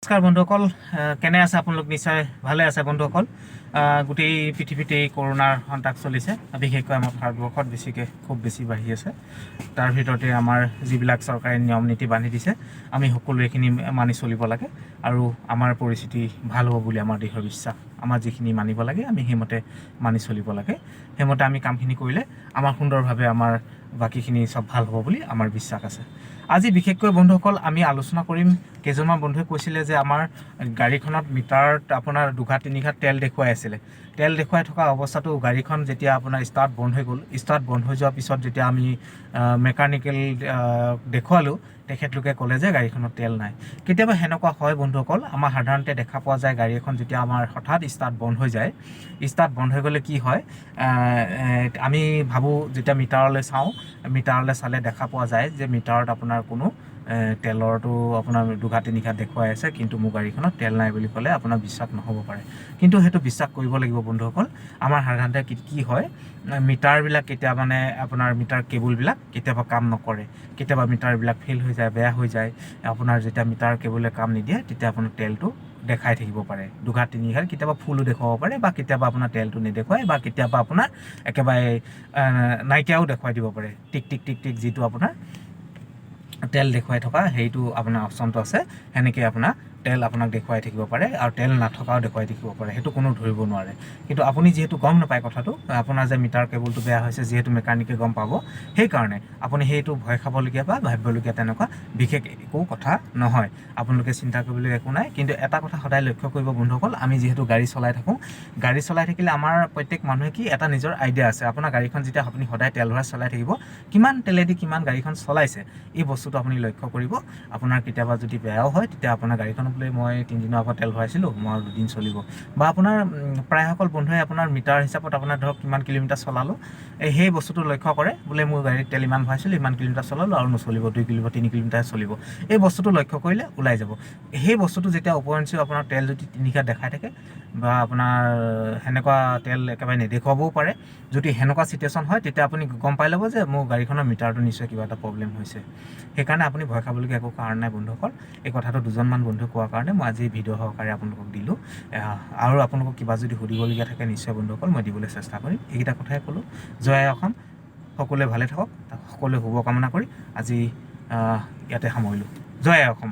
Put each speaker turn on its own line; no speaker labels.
নমস্কাৰ বন্ধুসকল, কেনে আছে আপোনালোক? নিশ্চয় ভালে আছে বন্ধুসকল। গোটেই পৃথিৱীতে কৰোণাৰ সন্তাক চলিছে, বিশেষকৈ আমাৰ ভাৰতবৰ্ষত খুব বেছি বাঢ়ি আছে। তাৰ ভিতৰতে আমাৰ যিবিলাক চৰকাৰে নিয়ম নীতি বান্ধি দিছে, আমি সকলোৱে এইখিনি মানি চলিব লাগে আৰু আমাৰ পৰিস্থিতি ভাল হ'ব বুলি আমাৰ দৃঢ় বিশ্বাস। আমাৰ যিখিনি মানিব লাগে আমি সেইমতে মানি চলিব লাগে। সেইমতে আমি কামখিনি কৰিলে আমাৰ সুন্দৰভাৱে আমাৰ বাকীখিনি চব ভাল হ'ব বুলি আমাৰ বিশ্বাস আছে। আজি বিশেষকৈ বন্ধুসকল আমি আলোচনা কৰিম, কেইজনমান বন্ধুৱে কৈছিলে যে আমাৰ গাড়ীখনত মিটাৰত আপোনাৰ 2-3 ঘাট তেল দেখুৱাই আছিলে। তেল দেখুৱাই থকা অৱস্থাটো গাড়ীখন যেতিয়া আপোনাৰ ষ্টাৰ্ট বন্ধ হৈ গ'ল, ষ্টাৰ্ট বন্ধ হৈ যোৱাৰ পিছত যেতিয়া আমি মেকানিকেল দেখুৱালোঁ, তেখেতলোকে ক'লে যে গাড়ীখনত তেল নাই। কেতিয়াবা সেনেকুৱা হয় বন্ধুসকল, আমাৰ সাধাৰণতে দেখা পোৱা যায় গাড়ী এখন যেতিয়া আমাৰ হঠাৎ ষ্টাৰ্ট বন্ধ হৈ যায়, ষ্টাৰ্ট বন্ধ হৈ গ'লে কি হয়, আমি ভাবোঁ যেতিয়া মিটাৰলৈ চাওঁ, মিটাৰলৈ চালে দেখা পোৱা যায় যে মিটাৰত আপোনাৰ কোনো তেলৰটো আপোনাৰ 2-3 ঘাট দেখুৱাই আছে, কিন্তু মোৰ গাড়ীখনত তেল নাই বুলি ক'লে আপোনাৰ বিশ্বাস নহ'ব পাৰে। কিন্তু সেইটো বিশ্বাস কৰিব লাগিব বন্ধুসকল। আমাৰ সাধাৰণতে কি হয়, মিটাৰবিলাক কেতিয়া মানে আপোনাৰ মিটাৰ কেবুলবিলাক কেতিয়াবা কাম নকৰে, কেতিয়াবা মিটাৰবিলাক ফেইল হৈ যায়, বেয়া হৈ যায়। আপোনাৰ যেতিয়া মিটাৰ কেবুলে কাম নিদিয়ে তেতিয়া আপোনাৰ তেলটো দেখাই থাকিব পাৰে 2-3 ঘাট, কেতিয়াবা ফুলো দেখুৱাব পাৰে, বা কেতিয়াবা আপোনাৰ তেলটো নেদেখুৱায়, বা কেতিয়াবা আপোনাৰ একেবাৰে নাইকিয়াও দেখুৱাই দিব পাৰে। টিক টিক টিক টিক যিটো আপোনাৰ তেল দেখুৱাই থকা সেইটো আপোনাৰ অপশ্যনটো আছে, সেনেকৈ আপোনাৰ তেল আপোনাক দেখুৱাই থাকিব পাৰে আৰু তেল নথকাও দেখুৱাই থাকিব পাৰে, সেইটো কোনো ধৰিব নোৱাৰে। কিন্তু আপুনি যিহেতু গম নাপায় কথাটো, আপোনাৰ যে মিটাৰ কেবুলটো বেয়া হৈছে যিহেতু মেকানিকে গম পাব, সেইকাৰণে আপুনি সেইটো ভয় খাবলগীয়া বা ভাবিবলগীয়া তেনেকুৱা বিশেষ একো কথা নহয়। আপোনালোকে চিন্তা কৰিবলগীয়া একো নাই। কিন্তু এটা কথা সদায় লক্ষ্য কৰিব বন্ধুসকল, আমি যিহেতু গাড়ী চলাই থাকোঁ, গাড়ী চলাই থাকিলে আমাৰ প্ৰত্যেক মানুহে কি এটা নিজৰ আইডিয়া আছে। আপোনাৰ গাড়ীখন যেতিয়া আপুনি সদায় তেল ভৰাই চলাই থাকিব, কিমান তেলেদি কিমান গাড়ীখন চলাইছে এই বস্তুটো আপুনি লক্ষ্য কৰিব। আপোনাৰ কেতিয়াবা যদি বেয়াও হয়, তেতিয়া আপোনাৰ গাড়ীখন বোলে মই 3 দিনৰ আগত তেল ভৰাইছিলোঁ, মই 2 দিন চলিব। বা আপোনাৰ প্ৰায়সকল বন্ধুৱে আপোনাৰ মিটাৰ হিচাপত আপোনাৰ ধৰক কিমান কিলোমিটাৰ চলালোঁ, সেই বস্তুটো লক্ষ্য কৰে, বোলে মোৰ গাড়ীত তেল ইমান ভৰাইছিলোঁ, ইমান কিলোমিটাৰ চলালোঁ আৰু নচলিব, 2 কিলোমিটাৰ 3 কিলোমিটাৰ চলিব। এই বস্তুটো লক্ষ্য কৰিলে ওলাই যাব। সেই বস্তুটো যেতিয়া উপৰঞ্চি আপোনাৰ তেল যদি 3 ঘাট দেখাই থাকে, বা আপোনাৰ সেনেকুৱা তেল একেবাৰে নেদেখুৱাবও পাৰে, যদি সেনেকুৱা চিটুৱেশ্যন হয় তেতিয়া আপুনি গম পাই ল'ব যে মোৰ গাড়ীখনৰ মিটাৰটো নিশ্চয় কিবা এটা প্ৰব্লেম হৈছে। সেইকাৰণে আপুনি ভয় খাবলগীয়া একো কাৰণ নাই বন্ধুসকল। এই কথাটো দুজনমান বন্ধুৱে কোৱাৰ কাৰণে মই আজি ভিডিঅ' সহকাৰে আপোনালোকক দিলোঁ। আৰু আপোনালোকক কিবা যদি সুধিবলগীয়া থাকে নিশ্চয় বন্ধুসকল মই দিবলৈ চেষ্টা কৰিম। এইকেইটা কথাই ক'লোঁ। জয় অসম, সকলোৱে ভালে থাকক, সকলোৱে শুভকামনা কৰি আজি ইয়াতে সামৰিলোঁ। জয় অসম।